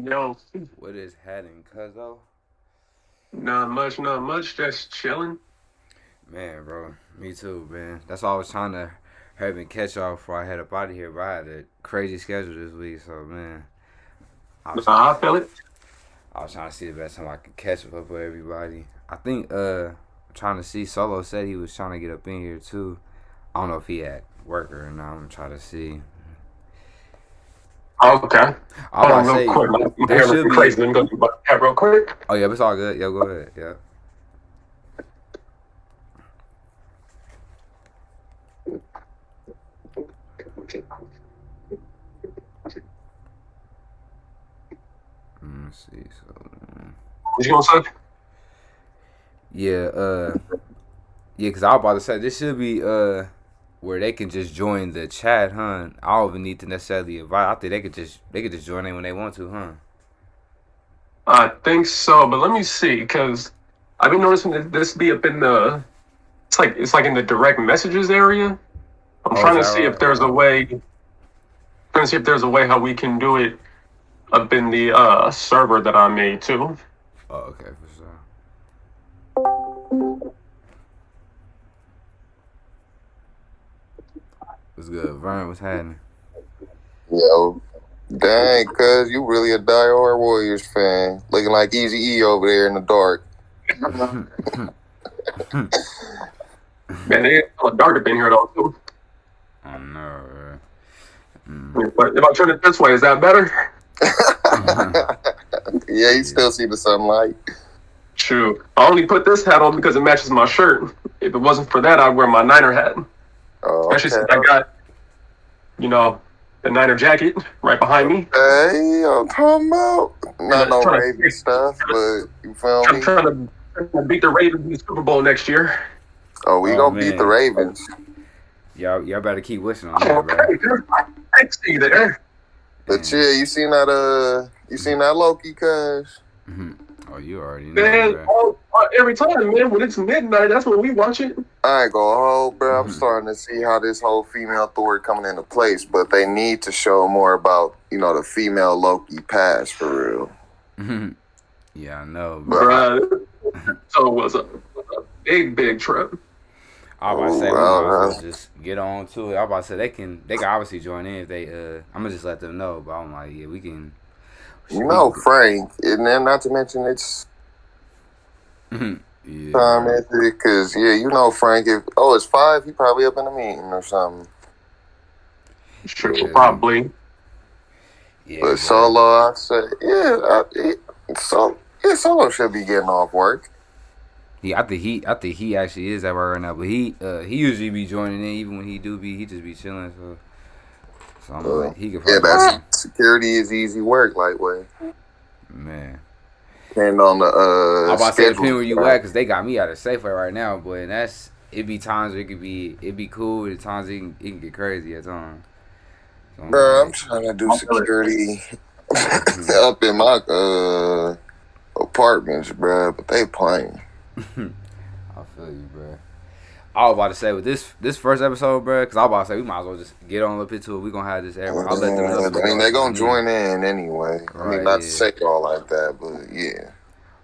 Yo, What is happening, cuzzo? not much. Just chilling. Man, bro, me too, man. That's why I was trying to hurry and catch y'all before I head up out of here, but I had a crazy schedule this week, so man, I was trying, Nah, I feel it. I was trying to see the best time I could catch up with everybody. I think I'm trying to see. Solo said he was trying to get up in here too. I don't know if he had work or not. I'm gonna try to see. Okay. I was Hold about on, to real say quick. My there hair should looking be. crazy. Let me go to my hair real quick. Oh yeah, it's all good. Yeah, go ahead. Yeah. Let's see. So. What you gonna say? Yeah, yeah, cause I was about to say this should be where they can just join the chat, huh? I don't even need to necessarily invite. I think they could just join in when they want to, huh? I think so, but let me see, cause I've been noticing that this be up in the. It's like in the direct messages area. I'm Oh, is trying to that see if right? there's a way. Trying to see if there's a way how we can do it up in the server that I made too. Oh, okay, for sure. What's good, Vern? What's happening? Yo, dang, cuz you really a diehard Warriors fan. Looking like Easy E over there in the dark. Man, they a dark up in here though too. Oh no, But if I turn it this way, is that better? Yeah, you yeah. still see the sunlight. True. I only put this hat on because it matches my shirt. If it wasn't for that, I'd wear my Niner hat. Oh, Especially okay. since I got, you know, the Niner jacket right behind me. Hey, I'm talking about not no Trying Raven stuff, but you feel to, me? trying to beat the Ravens in the Super Bowl next year. Oh, we Oh gonna beat the man, Ravens. y'all better keep wishing on Oh, that, bro. okay. I see you there. But Man. yeah, you seen that Loki, cuz? Oh, you already know, Man, bro. every time, man, when it's midnight, that's when we watch it. I ain't gonna hold, bro. I'm starting to see how this whole female Thor coming into place, but they need to show more about, the female Loki past for real. Yeah, I know, But bro. So it was a big trip. I was about to say we might as well just get on to it. I was about to say they can obviously join in if they I'm gonna just let them know. But I'm like, yeah, we can. Shit, we can. Frank, and then not to mention it's Yeah, time bro. because Frank. If it's 5, he probably up in a meeting or something. True, Yeah, probably. yeah, But bro. Solo, I say, Solo should be getting off work. I think he actually is at work right now. But he usually be joining in even when he just be chilling. So I'm like, he could Yeah, probably that's join. security is easy work, lightweight. Man, Depend on the I was about to say schedule. depending where you at, cause they got me out of Safeway right now. But that's it. Be times where it be cool. At times it can get crazy at times. So I'm Bro, I'm like, trying to do security up in my apartments, bro, but they playing. I feel you, bro. I was about to say with this first episode, bro, because I was about to say we might as well just get on up into it. We gonna have this everywhere. I'll let them know so they I mean, all they're join gonna in. join in anyway. I mean, Right? not to Yeah. say it all like that, but yeah.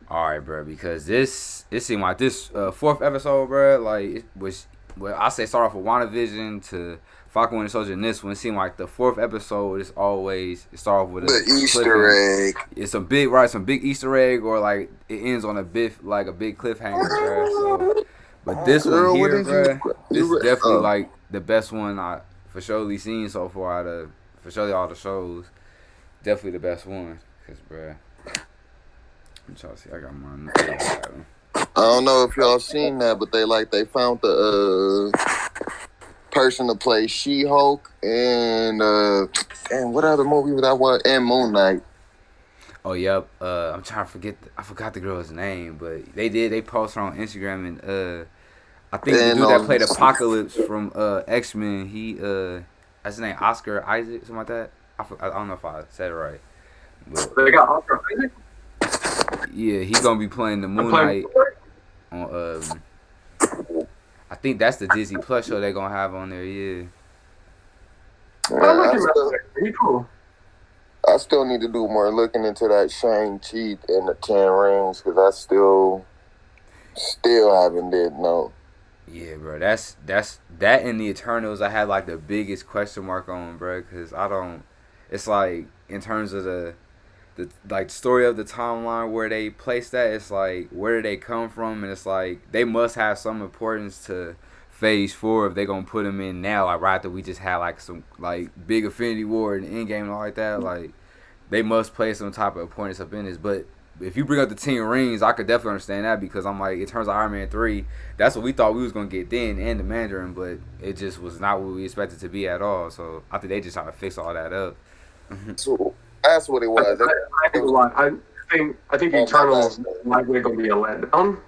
All right, bro. Because it seemed like this fourth episode, bro, like it was. Well, I say start off with WandaVision to Falcon Winter Soldier. And this one it seemed like the fourth episode is always it start off with The a Easter cliffhanger. egg. It's some big Easter egg, or like it ends on a big cliffhanger, bro. So, but this one Girl, what here, did you? bro, this is definitely like the best one I for surely seen so far out of for surely all the shows. Definitely the best one, cause, bro. I'm trying to see. I got mine. I don't know if y'all seen that, but they found the person to play She-Hulk and what other movie was that one? And Moon Knight. Oh yep. I'm trying to forget. I forgot the girl's name, but they posted her on Instagram and I think the And dude that played Apocalypse from X-Men, that's his name, Oscar Isaac, something like that. I don't know if I said it right, but They got Oscar Isaac. yeah, he gonna be playing the I'm Moon playing. Knight on I think that's the Disney Plus show they gonna have on there. Yeah. I like him. He cool. I still need to do more looking into that Shang-Chi and the 10 Rings because I still haven't did no. Yeah, bro. That's that in the Eternals. I had like the biggest question mark on, bro, because I don't. It's like in terms of the like story of the timeline where they place that. It's like where did they come from, and it's like they must have some importance to Phase 4 if they gonna put them in now. Like right after we just had like some like big Infinity War and Endgame and all like that. Like they must place some type of importance up in this, but if you bring up the 10 Rings, I could definitely understand that because I'm like, in terms of Iron Man 3, that's what we thought we was going to get then and the Mandarin, but it just was not what we expected to be at all. So I think they just trying to fix all that up. So that's what it was. I think Eternals likely going to be a letdown.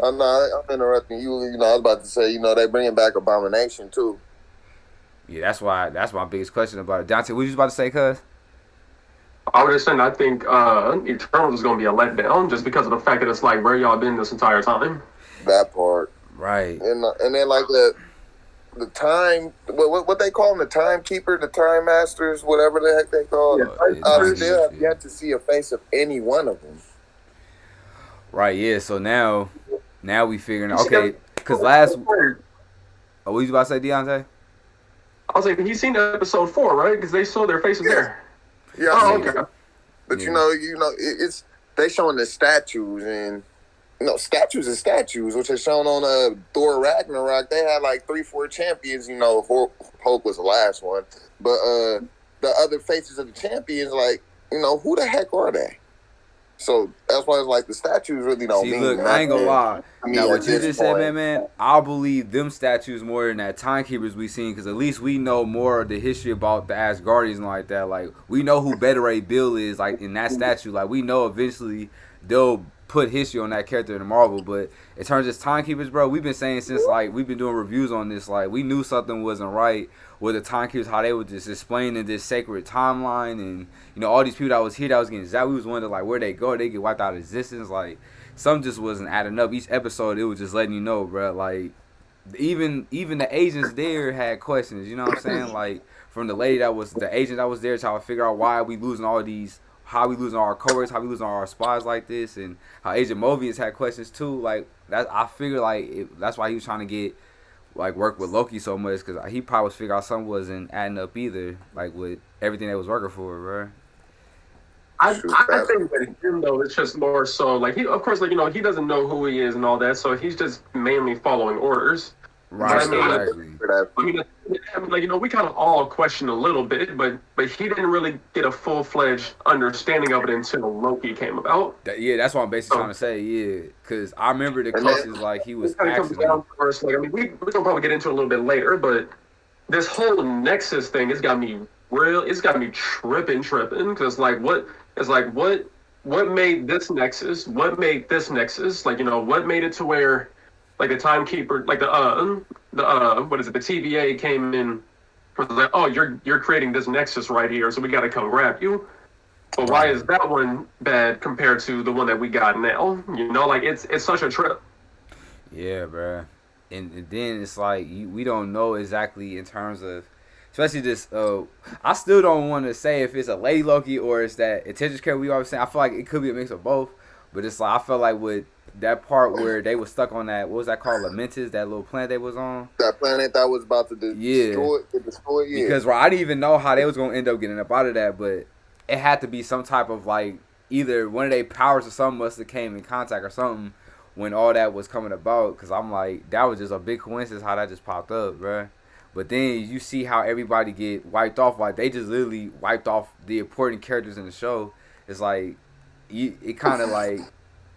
I'm interrupting you. You know, I was about to say, you know, they bringing back Abomination too. Yeah, that's my biggest question about it. Dante, what you about to say, cuz? I would just say I think Eternals is going to be a letdown just because of the fact that it's like where y'all been this entire time. That part, right? And then like the time, what they call them, the timekeeper, the time masters, whatever the heck they call it. I still have yet to see a face of any one of them. Right. Yeah. So now we figuring out, okay, because last. Oh, what you about to say, Deontay? I was like, he's seen episode 4, right? Because they saw their faces there. Yeah. Oh, okay. But you know, it's they showing the statues and statues and statues, which are shown on Thor Ragnarok. They had like 3-4 champions. You know, Hulk was the last one, but the other faces of the champions, like who the heck are they? So that's why it's like the statues really don't mean look, nothing. I ain't gonna lie. Now, what you just point. said, man, I'll believe them statues more than that timekeepers we seen, because at least we know more of the history about the Asgardians and like that. Like, we know who Beta Ray Bill is, like, in that statue. Like, we know eventually they'll put history on that character in the Marvel. But in terms of timekeepers, bro, we've been saying since, like, we've been doing reviews on this, like, we knew something wasn't right with the timekeepers, how they were just explaining this sacred timeline, and all these people that was here that was getting zapped. We was wondering like where they go, they get wiped out of existence. Like some just wasn't adding up. Each episode it was just letting you know, bro. Like even the agents there had questions. You know what I'm saying? Like from the lady that was the agent that was there trying to figure out why we losing all these, how we losing our cohorts, how we losing our spies like this, and how Agent Mobius had questions too. Like that, I figured like that's why he was trying to get. Like work with Loki so much because he probably was figuring out something wasn't adding up either. Like with everything they was working for, bro. I think that him though it's just more so like he, of course, like he doesn't know who he is and all that, so he's just mainly following orders. Right. Exactly. Like we kind of all question a little bit, but he didn't really get a full-fledged understanding of it until Loki came about. That's what I'm basically trying to say. Yeah, because I remember the questions like he was asking. First, like we're gonna probably get into it a little bit later, but this whole Nexus thing has got me tripping because what made this Nexus? What made this Nexus? Like what made it to where. Like the timekeeper, like the what is it? The TVA came in, was like, oh, you're creating this nexus right here, so we got to come grab you. But why is that one bad compared to the one that we got now? Like it's such a trip. Yeah, bro. And then it's like we don't know exactly in terms of, especially this. I still don't want to say if it's a Lady Loki or it's that intention care we always saying. I feel like it could be a mix of both, but it's like I feel like with. That part where they were stuck on that, what was that called? Lamentus, that little planet they was on? That planet that was about to destroy it. Yeah. Because I didn't even know how they was going to end up getting up out of that, but it had to be some type of like, either one of their powers or something must have came in contact or something when all that was coming about. Because I'm like, that was just a big coincidence how that just popped up, bruh. But then you see how everybody get wiped off. Like, they just literally wiped off the important characters in the show. It's like, it kind of like...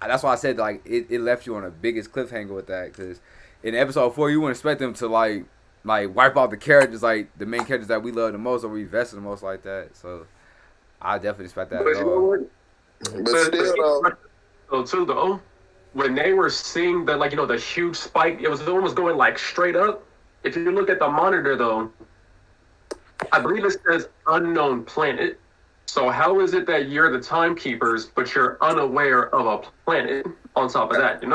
That's why I said like it left you on the biggest cliffhanger with that, because in episode 4 you wouldn't expect them to like wipe out the characters, like the main characters that we love the most or we invested the most like that. So I definitely expect that. But too though, when they were seeing the the huge spike, it was almost going like straight up. If you look at the monitor though, I believe it says unknown planet. So how is it that you're the timekeepers, but you're unaware of a planet on top of that,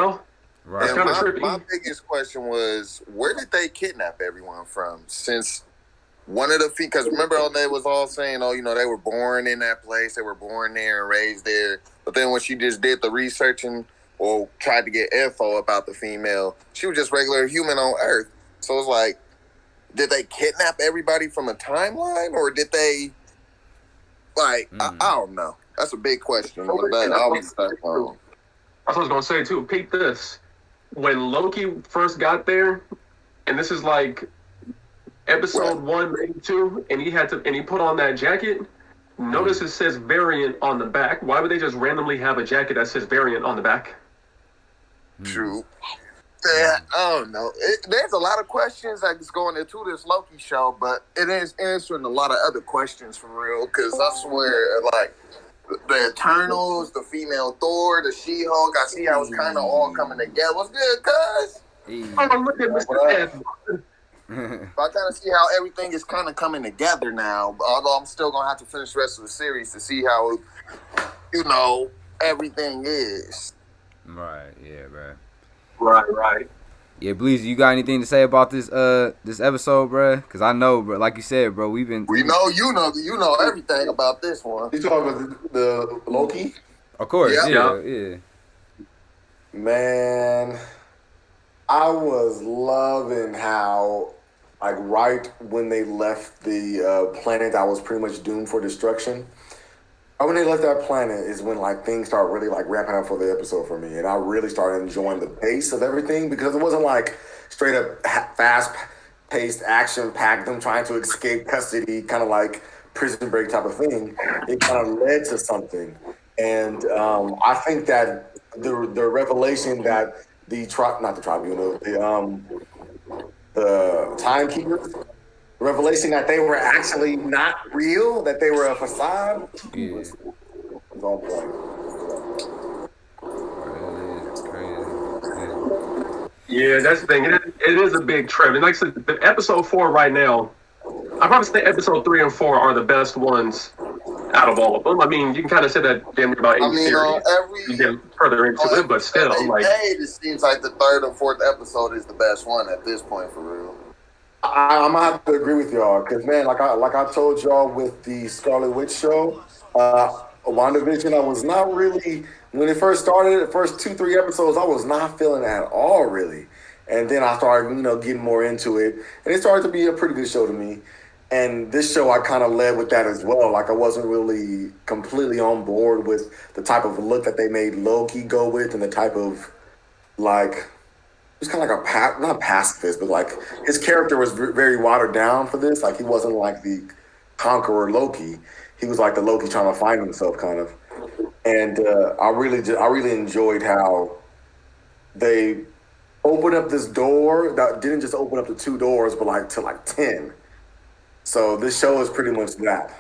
Right. It's kind of trippy. My biggest question was, where did they kidnap everyone from? Since one of the because remember they was all saying, oh, they were born in that place, they were born there and raised there. But then when she just did the researching or tried to get info about the female, she was just regular human on Earth. So it's like, did they kidnap everybody from a timeline, or did they I don't know. That's a big question. That's what I was gonna say too. Peep this. When Loki first got there, and this is like episode 1, maybe 2, and he put on that jacket. Notice it says variant on the back. Why would they just randomly have a jacket that says variant on the back? True. Yeah, I don't know. There's a lot of questions that's going into this Loki show, but it is answering a lot of other questions for real. Because I swear, like the Eternals, the female Thor, the She-Hulk, I see how it's kind of all coming together. What's good, cuz? Oh, look at Mr. Ed. I kind of see how everything is kind of coming together now. Although I'm still gonna have to finish the rest of the series to see how everything is. Right. Yeah, bro. Right. Yeah, Bleezy, you got anything to say about this this episode, bro? Because I know, bro, like you said, bro, we know you know everything about this one. You talking about the Loki? Of course, Yeah. yeah. Man, I was loving how, like, right when they left the planet that was pretty much doomed for destruction. Right when they left that planet is when, like, things start really, like, wrapping up for the episode for me. And I really started enjoying the pace of everything because it wasn't, like, straight up fast-paced, action-packed, them trying to escape custody, kind of like Prison Break type of thing. It kind of led to something. And I think that the revelation that the timekeepers, the revelation that they were actually not real, that they were a facade. Yeah. Was on point. Yeah, that's the thing. It is a big trip. And like I said, the episode 4 right now, I probably say episode 3 and 4 are the best ones out of all of them. I mean, you can kind of say that about each series. You get further into it, but still, it seems like the 3rd or 4th episode is the best one at this point, for real. I'm gonna have to agree with y'all because, man, like I told y'all with the Scarlet Witch show, WandaVision, I was not really, when it first started, the first 2-3 episodes, I was not feeling at all really, and then I started getting more into it, and it started to be a pretty good show to me. And this show, I kind of led with that as well. Like, I wasn't really completely on board with the type of look that they made Loki go with, and the type of, like, it was kind of like not pacifist, but like his character was very watered down for this. Like, he wasn't like the conqueror Loki. He was like the Loki trying to find himself, kind of. And I really enjoyed how they opened up this door that didn't just open up to 2 doors, but like to like 10. So this show is pretty much that.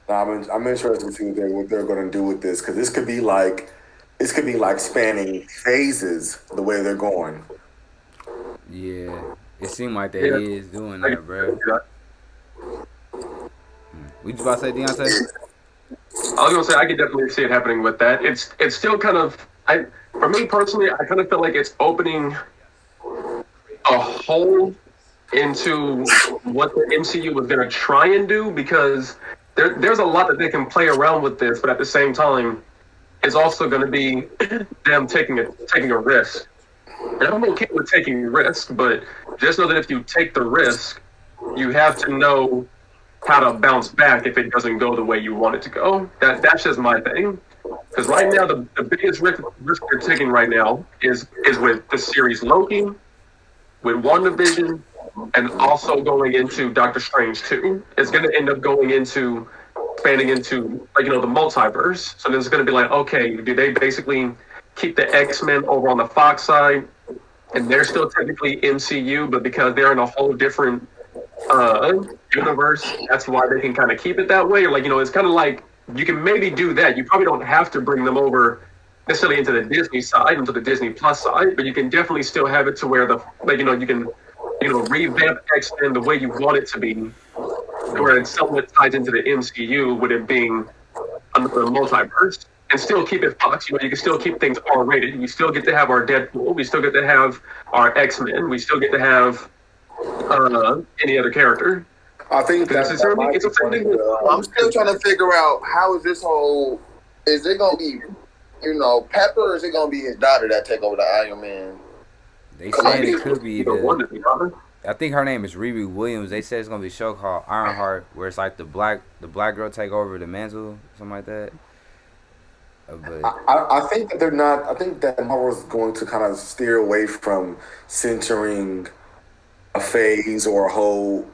I'm interested to see what they're going to do with this, because this could be like spanning phases the way they're going. Yeah, it seemed like they is doing that, bro. What you about to say, Deontay? I was gonna say I could definitely see it happening with that. It's still kind of for me personally, I kind of feel like it's opening a hole into what the MCU was gonna try and do, because there's a lot that they can play around with this, but at the same time, it's also gonna be them taking a risk. And I'm okay with taking risk, but just know that if you take the risk, you have to know how to bounce back if it doesn't go the way you want it to go. That's just my thing. Because right now, the biggest risk they're taking right now is with the series Loki, with WandaVision, and also going into Doctor Strange 2. It's going to end up expanding into the multiverse. So there's going to be like, okay, do they basically keep the X-Men over on the Fox side, and they're still technically MCU, but because they're in a whole different universe, that's why they can kind of keep it that way? Or it's kind of like, you can maybe do that. You probably don't have to bring them over necessarily into the Disney side, into the Disney Plus side, but you can definitely still have it to where you can revamp X-Men the way you want it to be, where it's somewhat tied into the MCU with it being under the multiverse, and still keep it Fox. You can still keep things R-rated. We still get to have our Deadpool. We still get to have our X-Men. We still get to have any other character. I think Because that it's that a might it's be a one of thing with I'm still trying to figure out how is this whole. Is it gonna be, Pepper, or is it gonna be his daughter that take over the Iron Man? They I saying think it it's could be either one the. to be honest. I think her name is Riri Williams. They said it's gonna be a show called Ironheart, where it's like the black girl take over the mantle, something like that. But I think that they're not. I think that Marvel's going to kind of steer away from centering a phase or a whole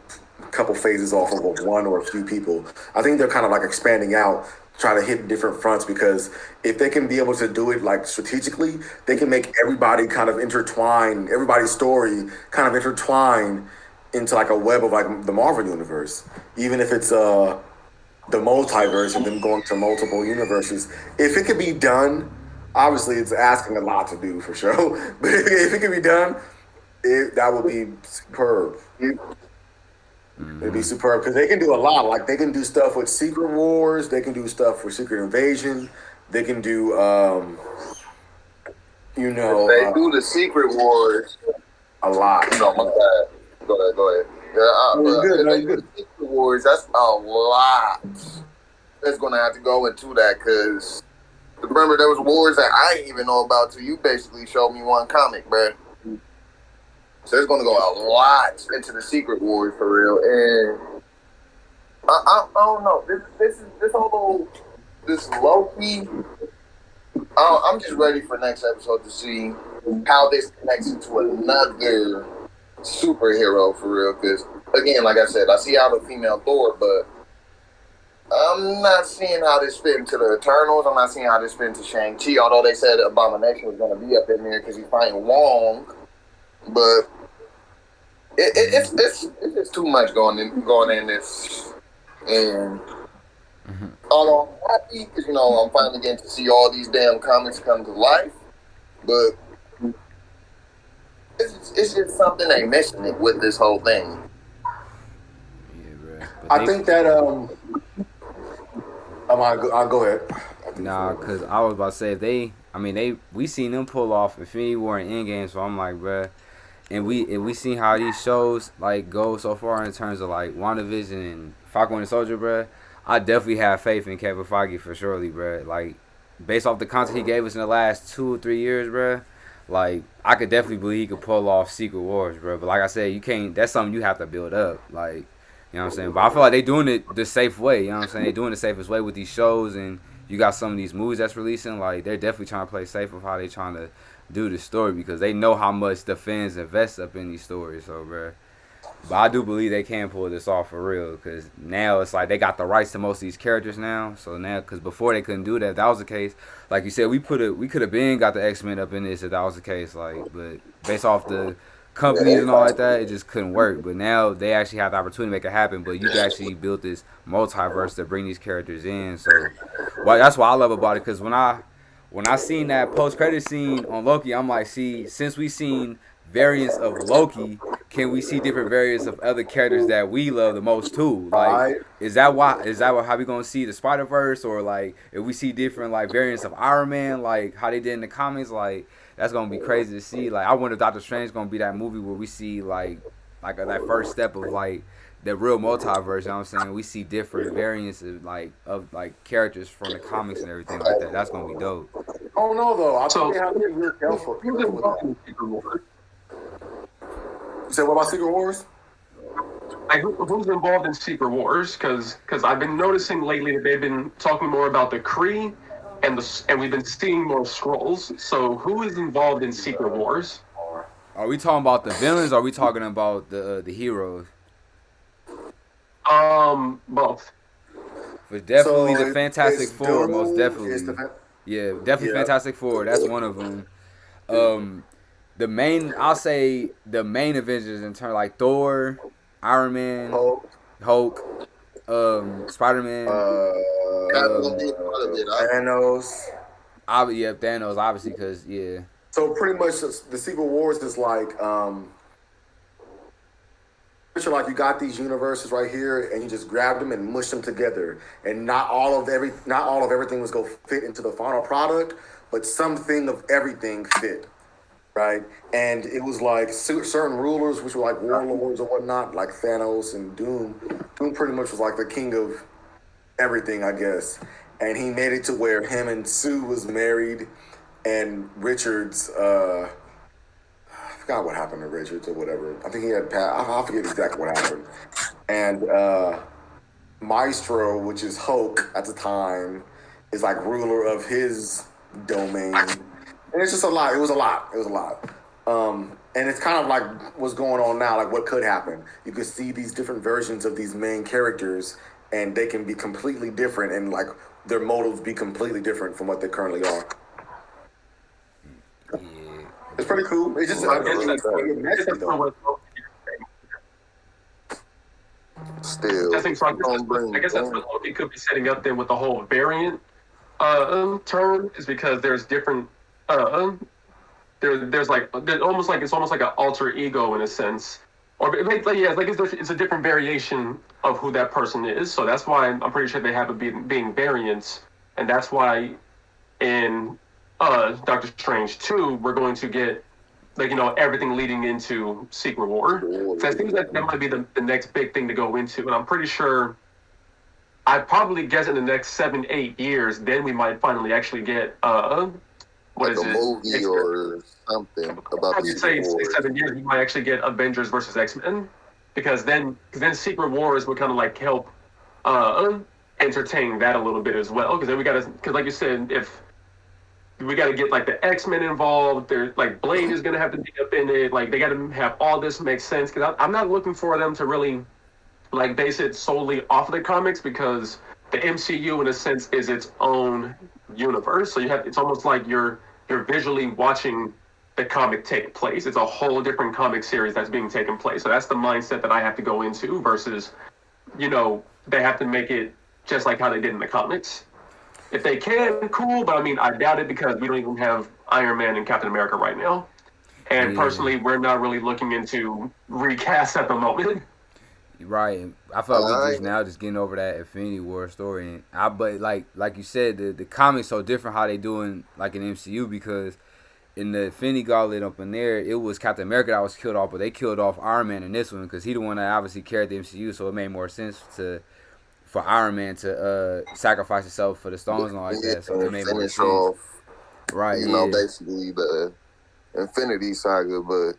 couple phases off of one or a few people. I think they're kind of like expanding out, trying to hit different fronts because if they can be able to do it like strategically, they can make everybody kind of intertwine, everybody's story kind of intertwine into like a web of like the Marvel universe. Even if it's the multiverse and them going to multiple universes. If it could be done, obviously it's asking a lot to do for sure. But if it could be done, that would be superb. It'd be superb because they can do a lot. Like they can do stuff with Secret Wars. They can do stuff for Secret Invasion. They can do, If they do the Secret Wars, a lot. my God. Go ahead. Yeah, No, you're but good. if No, they you're do good. the Secret Wars, that's a lot. That's gonna have to go into that because remember there was wars that I didn't even know about till you basically showed me one comic, bruh. So there's gonna go a lot into the Secret Wars for real, and I don't know. This whole this Loki. I'm just ready for next episode to see how this connects into another superhero for real. Because again, like I said, I see how the female Thor, but I'm not seeing how this fit into the Eternals. I'm not seeing how this fit into Shang-Chi. Although they said Abomination was going to be up in there because he's fighting Wong, but it's just too much going in this. And although I'm happy because I'm finally getting to see all these damn comics come to life, but it's just something they missing it with this whole thing. yeah, bro. I think that I'll go ahead. Nah, cause I was about to say we seen them pull off Infinity War and Endgame, so I'm like, bruh. And we seen how these shows like go so far in terms of like WandaVision and Falcon and Soldier, bruh. I definitely have faith in Kevin Feige for surely, bruh. Like based off the content he gave us in the last 2 or 3 years, bruh. Like I could definitely believe he could pull off Secret Wars, bruh. But like I said, you can't. That's something you have to build up, like. You know what I'm saying? But I feel like they doing it the safe way. You know what I'm saying? They doing the safest way with these shows, and you got some of these movies that's releasing. Like they're definitely trying to play safe with how they trying to do the story because they know how much the fans invest up in these stories. So, bro. But I do believe they can pull this off for real because now it's like they got the rights to most of these characters now. So now, because before they couldn't do that, if that was the case. Like you said, we could have been got the X-Men up in this if that was the case. Like, but based off the companies and all like that, it just couldn't work. But now they actually have the opportunity to make it happen. But you can actually build this multiverse to bring these characters in. So, well, that's what I love about it. Because when I seen that post credit scene on Loki, I'm like, see, since we seen variants of Loki, can we see different variants of other characters that we love the most too? Like, is that how we gonna see the Spider Verse, or like if we see different like variants of Iron Man, like how they did in the comics, like that's gonna be crazy to see. Like, I wonder if Doctor Strange gonna be that movie where we see like that first step of like the real multiverse. You know what I'm saying? We see different variants of characters from the comics and everything like that. That's gonna be dope. Oh no, though. I think So they have to be real careful who's with involved that. in Secret Wars? You said what about Secret Wars? Like who's involved in Secret Wars? Because I've been noticing lately that they've been talking more about the Kree, and we've been seeing more scrolls. So who is involved in Secret Wars? Are we talking about the villains? Or are we talking about the heroes? Both. But definitely So the Fantastic it's Four, most Doom. It's definitely. Yeah, definitely yeah. Fantastic Four. That's one of them. I'll say the main Avengers in terms like Thor, Iron Man, Hulk, Hulk, Spider Man, That's gonna be a part of it. Thanos. Thanos, obviously, because yeah. So pretty much the Secret Wars is like picture like you got these universes right here and you just grab them and mush them together, and not all of everything was gonna fit into the final product, but something of everything fit, right? And it was like certain rulers which were like warlords or whatnot, like Thanos and Doom, Doom pretty much was like the king of everything, I guess. And he made it to where him and Sue was married, and Richards, I forgot what happened to Richards or whatever. I think he had I forget exactly what happened. And Maestro, which is Hulk at the time, is like ruler of his domain. And it's just a lot. It was a lot. It was a lot. And it's kind of like what's going on now, like what could happen. You could see these different versions of these main characters, and they can be completely different, and like their motives be completely different from what they currently are. Yeah. It's pretty cool. It's just I guess that's though. Still, I think so. I guess that's what Loki could be setting up then with the whole variant term, is because there's different there's almost like it's almost like an alter ego in a sense, or it's a different variation of who that person is. So that's why I'm pretty sure they have it being variants, and that's why in Doctor Strange 2 we're going to get everything leading into Secret War. So I think that might be the next big thing to go into, and I'm pretty sure. I probably guess in the next 7-8 years, then we might finally actually get like a movie or something about I'd say 6-7 years, we might actually get Avengers versus X-Men, because then Secret Wars would kind of like help entertain that a little bit as well. Because then because like you said, if we got to get like the X-Men involved, there like Blade is gonna have to be up in it. Like they got to have all this make sense. Because I'm not looking for them to really like base it solely off of the comics, because the MCU in a sense is its own universe. So it's almost like you're visually watching the comic take place. It's a whole different comic series that's being taken place. So that's the mindset that I have to go into versus, they have to make it just like how they did in the comics. If they can, cool, but I mean, I doubt it, because we don't even have Iron Man and Captain America right now. And personally, we're not really looking into recast at the moment. Right, I felt we just now just getting over that Infinity War story, but like you said, the comics so different how they doing like in MCU, because in the Infinity Gauntlet up in there, it was Captain America that was killed off, but they killed off Iron Man in this one because he the one that obviously carried the MCU, so it made more sense for Iron Man to sacrifice himself for the stones and all like that, so it made more sense. Off, right, basically the Infinity Saga, but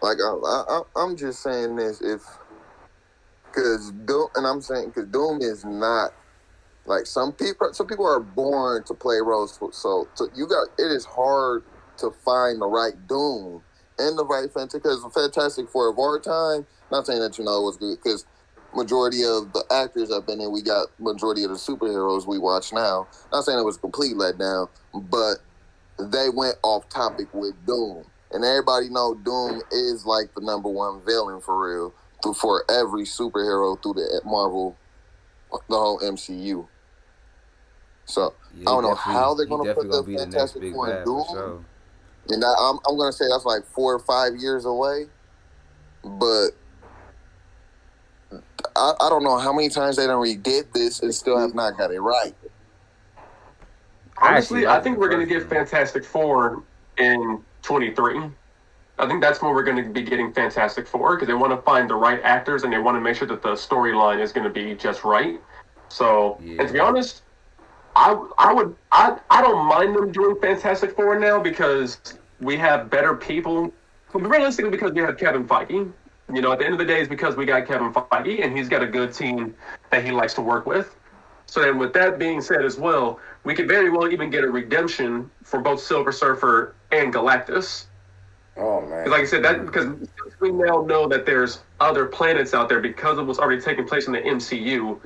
like I'm just saying this because Doom is not like some people are born to play roles. So it is hard to find the right Doom and the right Fantastic, because the Fantastic Four of our time, not saying that it was good, because majority of the actors have been in, we got majority of the superheroes we watch now. Not saying it was a complete letdown, but they went off topic with Doom. And everybody know Doom is like the number one villain for real for every superhero through the Marvel, the whole MCU. So I don't know how they're going to put the Fantastic Four in Doom. Sure. And I'm going to say that's like 4 or 5 years away. But I don't know how many times they done redid this and still have not got it right. Honestly, I think we're going to get Fantastic Four in 23. I think that's when we're going to be getting Fantastic Four, because they want to find the right actors and they want to make sure that the storyline is going to be just right. So, and to be honest, I don't mind them doing Fantastic Four now, because we have better people. Realistically, because we have Kevin Feige. At the end of the day, it's because we got Kevin Feige and he's got a good team that he likes to work with. So then, with that being said as well, we could very well even get a redemption for both Silver Surfer and Galactus. Oh man! Like I said, because we now know that there's other planets out there because of what's already taking place in the MCU.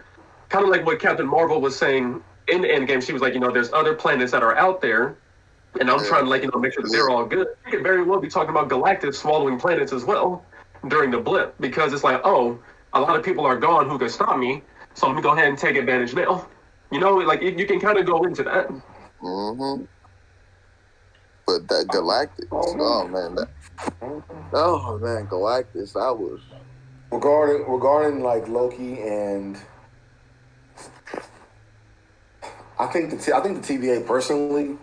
Kind of like what Captain Marvel was saying in Endgame. She was like, there's other planets that are out there, and I'm trying to make sure that they're all good. We could very well be talking about Galactus swallowing planets as well during the blip, because it's like, oh, a lot of people are gone who could stop me, so let me go ahead and take advantage now. You can kind of go into that. Mm-hmm. But that Galactus, Galactus, I was regarding like Loki, and I think the TVA personally,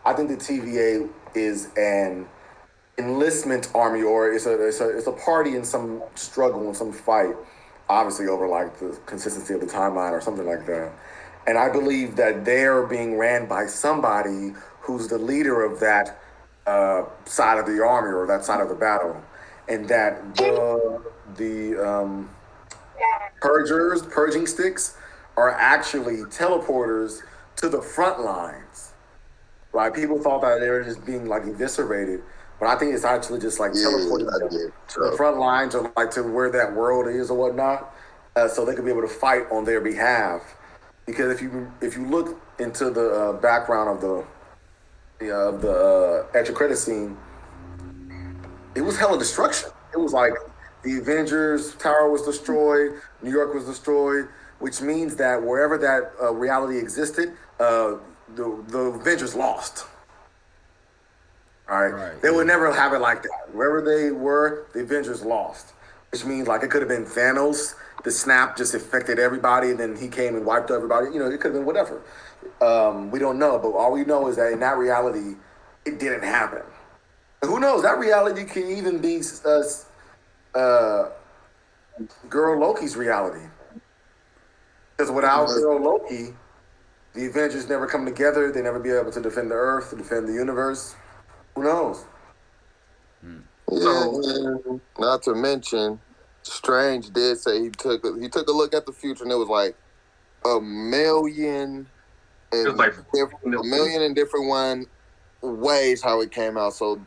I think the TVA is an enlistment army, or it's a party in some struggle, in some fight. obviously over like the consistency of the timeline or something like that. And I believe that they're being ran by somebody who's the leader of that side of the army or that side of the battle, and that the purging sticks, are actually teleporters to the front lines. Right? People thought that they were just being like eviscerated, but I think it's actually just like teleporting them to the front lines or like to where that world is or whatnot, so they could be able to fight on their behalf. Because if you look into the background of the extra credit scene, it was hella destruction. It was like the Avengers Tower was destroyed, New York was destroyed, which means that wherever that reality existed, the Avengers lost. All right. They would never have it like that. Wherever they were, the Avengers lost, which means like it could have been Thanos. The snap just affected everybody, and then he came and wiped everybody. You know, it could have been whatever. We don't know, but all we know is that in that reality, it didn't happen. And who knows? That reality can even be girl Loki's reality. Because without girl Loki, the Avengers never come together. They never be able to defend the Earth, to defend the universe. Who knows? Yeah, not to mention, Strange did say he took a look at the future, and it was like a million and like a million and different ways how it came out. So,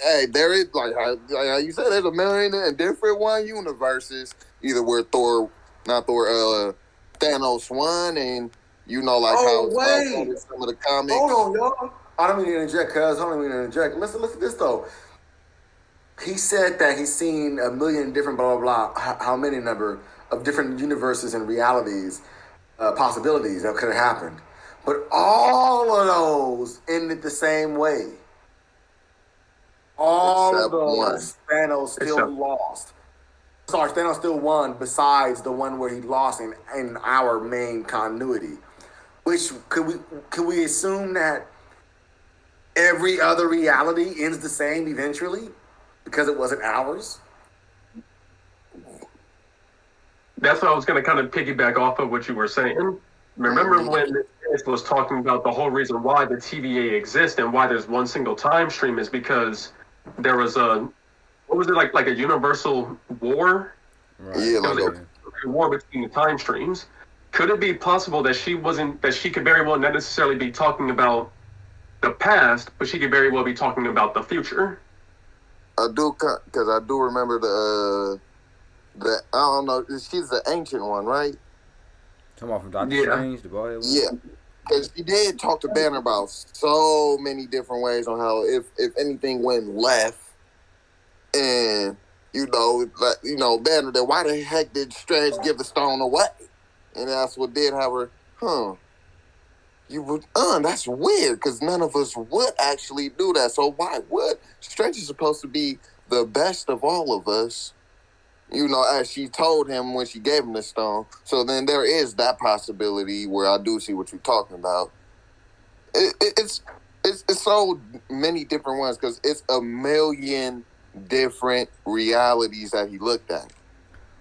hey, there is like how you said, there's a million and different universes. Either where Thanos won, and how it's some of the comics. Hold on, y'all. I don't mean to interject, cuz. I don't mean to interject. Listen to this though. He said that he's seen a million different blah blah blah. How many number of different universes and realities, possibilities that could have happened, but all of those ended the same way. All of those, Thanos still lost. Sorry, Thanos still won. Besides the one where he lost in our main continuity, which could we assume that every other reality ends the same eventually? Because it wasn't ours? That's what I was going to kind of piggyback off of what you were saying. Remember when it was talking about the whole reason why the TVA exists and why there's one single time stream is because there was what was it, like a universal war? Right. Yeah, like a war between the time streams. Could it be possible that she could very well not necessarily be talking about the past, but she could very well be talking about the future? I do, because I do remember the I don't know, she's the ancient one, right? Come on, from Doctor Strange, the boy. Yeah, because she did talk to Banner about so many different ways on how if anything went left, and Banner, then why the heck did Strange give the stone away? And that's what did have her, You would, that's weird because none of us would actually do that. So why would Strange is supposed to be the best of all of us? As she told him when she gave him the stone. So then there is that possibility where I do see what you're talking about. It's so many different ones because it's a million different realities that he looked at.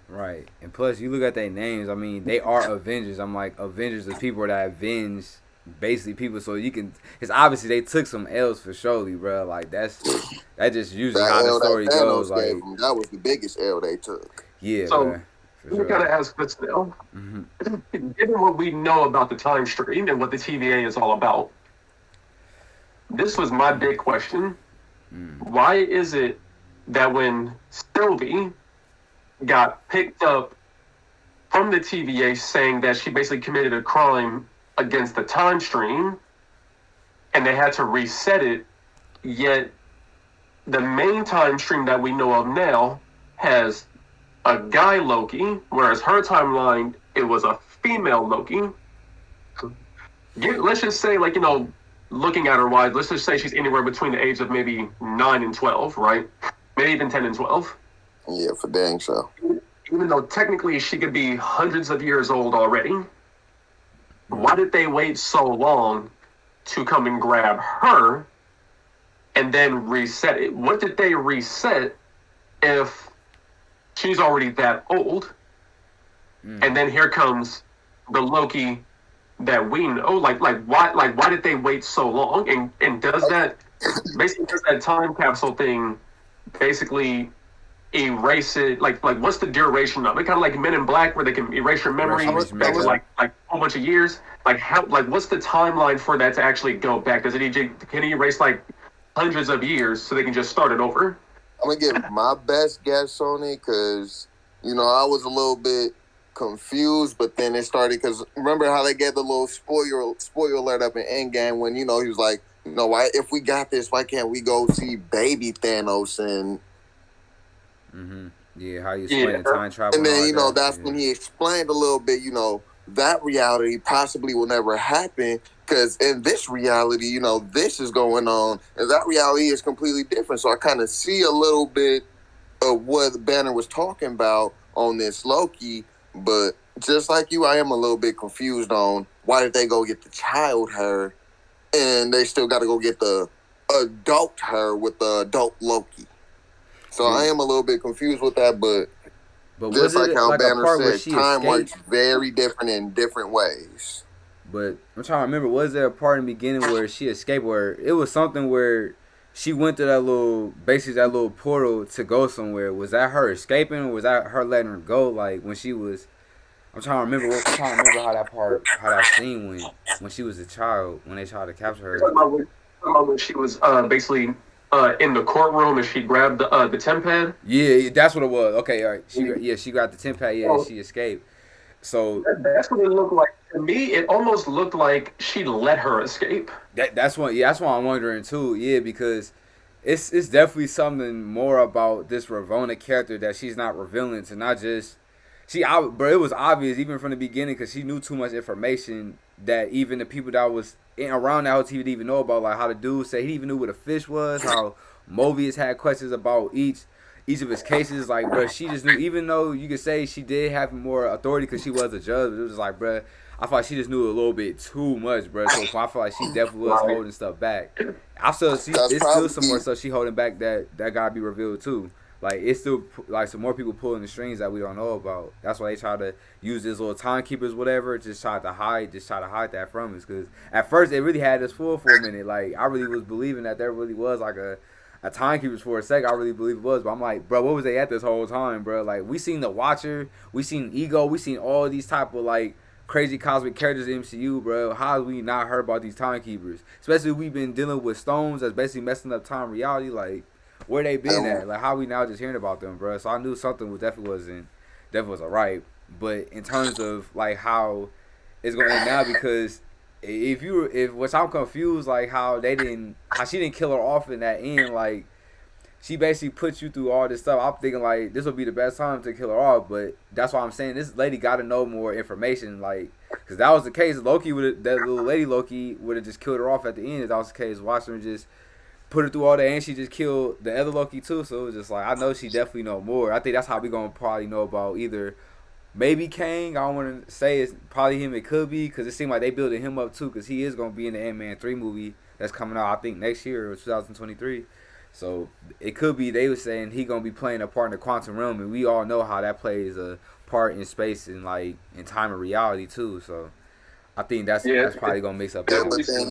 Right, and plus you look at their names. I mean, they are Avengers. I'm like, Avengers is people that avenge basically people, so you can. Because obviously they took some L's for surely, bro. Like that just usually how the story goes. Like that was the biggest L they took. Yeah. So we gotta ask this now. Given what we know about the time stream and what the TVA is all about, this was my big question. Why is it that when Sylvie got picked up from the TVA saying that she basically committed a crime against the time stream and they had to reset it, yet the main time stream that we know of now has a guy Loki, whereas her timeline, it was a female Loki. Let's just say, looking at her wise, let's just say she's anywhere between the age of maybe 9 and 12, right? Maybe even 10 and 12. Yeah, for dang sure. Even though technically she could be hundreds of years old already, why did they wait so long to come and grab her and then reset it? What did they reset if she's already that old? and then here comes the Loki that we know. Why did they wait so long? And does that time capsule thing basically erase it? Like what's the duration of it? Kind of like Men in Black, where they can erase your memory like a whole bunch of years. Like how? Like what's the timeline for that to actually go back? Can he erase like hundreds of years so they can just start it over? I'm gonna give my best guess on it because I was a little bit confused, but then it started because remember how they gave the little spoiler alert up in Endgame when he was like, why if we got this, why can't we go see baby Thanos and yeah, how you explain the time travel, and then that's when he explained a little bit, that reality possibly will never happen. Because in this reality, this is going on, and that reality is completely different. So I kind of see a little bit of what Banner was talking about on this Loki, but just like you, I am a little bit confused on why did they go get the child her, and they still got to go get the adult her with the adult Loki. So I am a little bit confused with that, but just like how Banner said, time works very different in different ways. But I'm trying to remember, was there a part in the beginning where she escaped, where it was something where she went to that little portal to go somewhere? Was that her escaping, or was that her letting her go? Like when she was, I'm trying to remember how that scene went when she was a child, when they tried to capture her. When she was basically in the courtroom and she grabbed the temp pad. Yeah, that's what it was. Okay, all right. She grabbed the temp pad. Yeah, and she escaped. So that's what it looked like to me. It almost looked like she let her escape. That's what I'm wondering too. Yeah, because it's definitely something more about this Ravonna character that she's not revealing to not just but it was obvious even from the beginning because she knew too much information that even the people that was around the hotel didn't even know about, like how the dude said he even knew what a fish was, how Mobius had questions about each of his cases, like, bro, she just knew, even though you could say she did have more authority because she was a judge, it was like, bro, I feel like she just knew a little bit too much, bro, so I feel like she definitely was holding stuff back. I still see, it's still some more stuff she holding back that gotta be revealed too. Like, it's still, like, some more people pulling the strings that we don't know about. That's why they try to use this little timekeepers, whatever, just try to hide that from us, because at first it really had us fooled for a minute. Like, I really was believing that there really was, like, a timekeepers for a sec. I really believe it was, but I'm like, bro, what was they at this whole time, bro? Like, we seen the Watcher, we seen Ego, we seen all these type of like crazy cosmic characters in MCU, bro. How have we not heard about these timekeepers? Especially we've been dealing with stones that's basically messing up time reality. Like, where they been at? Like, how we now just hearing about them, bro? So I knew something definitely wasn't right. But in terms of like how it's gonna end now, because if I'm confused, like how she didn't kill her off in that end, like she basically put you through all this stuff. I'm thinking like this would be the best time to kill her off, but that's why I'm saying this lady got to know more information, like, because that was the case. That little lady Loki would have just killed her off at the end. If that was the case, watching her just put her through all that, and she just killed the other Loki too. So it was just like, I know she definitely know more. I think that's how we gonna probably know about either. Maybe Kang. I don't want to say it's probably him. It could be because it seemed like they building him up too, because he is going to be in the Ant-Man 3 movie that's coming out, I think, next year or 2023. So it could be they were saying he going to be playing a part in the quantum realm, and we all know how that plays a part in space and like in time and reality too. So I think that's probably going to mix up. Yeah, but then